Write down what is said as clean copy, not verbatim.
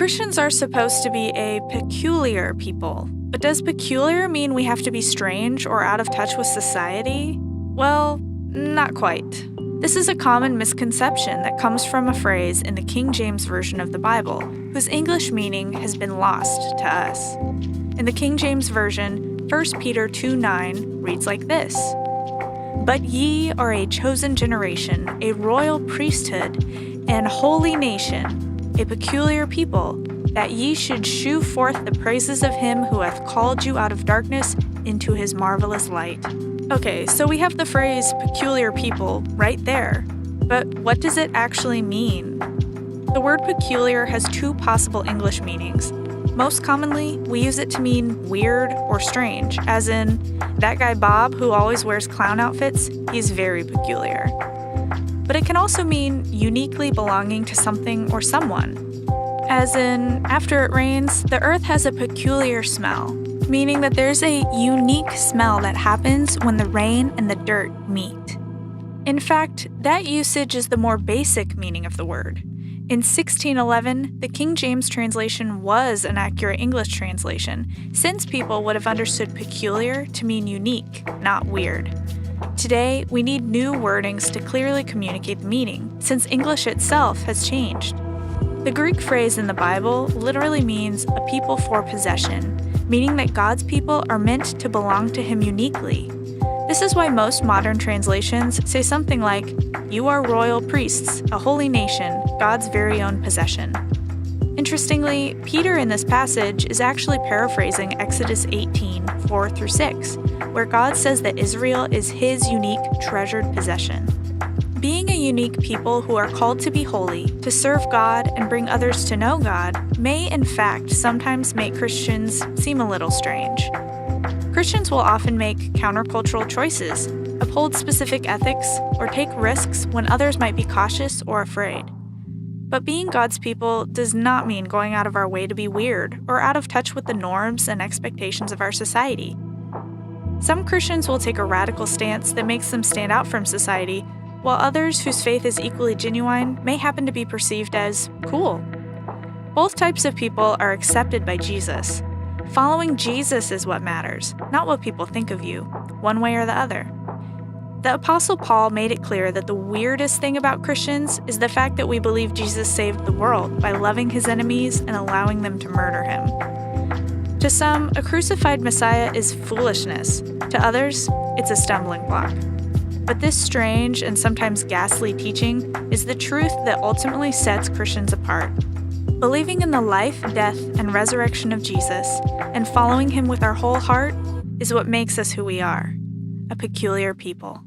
Christians are supposed to be a peculiar people. But does peculiar mean we have to be strange or out of touch with society? Well, not quite. This is a common misconception that comes from a phrase in the King James Version of the Bible, whose English meaning has been lost to us. In the King James Version, 1 Peter 2:9 reads like this: "But ye are a chosen generation, a royal priesthood, and holy nation, a peculiar people, that ye should shew forth the praises of him who hath called you out of darkness into his marvelous light." Okay, so we have the phrase peculiar people right there. But what does it actually mean? The word peculiar has two possible English meanings. Most commonly, we use it to mean weird or strange, as in, that guy Bob who always wears clown outfits, he's very peculiar. But it can also mean uniquely belonging to something or someone. As in, after it rains, the earth has a peculiar smell, meaning that there's a unique smell that happens when the rain and the dirt meet. In fact, that usage is the more basic meaning of the word. In 1611, the King James translation was an accurate English translation, since people would have understood peculiar to mean unique, not weird. Today, we need new wordings to clearly communicate the meaning, since English itself has changed. The Greek phrase in the Bible literally means a people for possession, meaning that God's people are meant to belong to Him uniquely. This is why most modern translations say something like, "You are royal priests, a holy nation, God's very own possession." Interestingly, Peter in this passage is actually paraphrasing Exodus 18:4-6, where God says that Israel is His unique, treasured possession. Being a unique people who are called to be holy, to serve God, and bring others to know God may, in fact, sometimes make Christians seem a little strange. Christians will often make countercultural choices, uphold specific ethics, or take risks when others might be cautious or afraid. But being God's people does not mean going out of our way to be weird or out of touch with the norms and expectations of our society. Some Christians will take a radical stance that makes them stand out from society, while others whose faith is equally genuine may happen to be perceived as cool. Both types of people are accepted by Jesus. Following Jesus is what matters, not what people think of you, one way or the other. The Apostle Paul made it clear that the weirdest thing about Christians is the fact that we believe Jesus saved the world by loving His enemies and allowing them to murder Him. To some, a crucified Messiah is foolishness. To others, it's a stumbling block. But this strange and sometimes ghastly teaching is the truth that ultimately sets Christians apart. Believing in the life, death, and resurrection of Jesus, and following Him with our whole heart, is what makes us who we are, a peculiar people.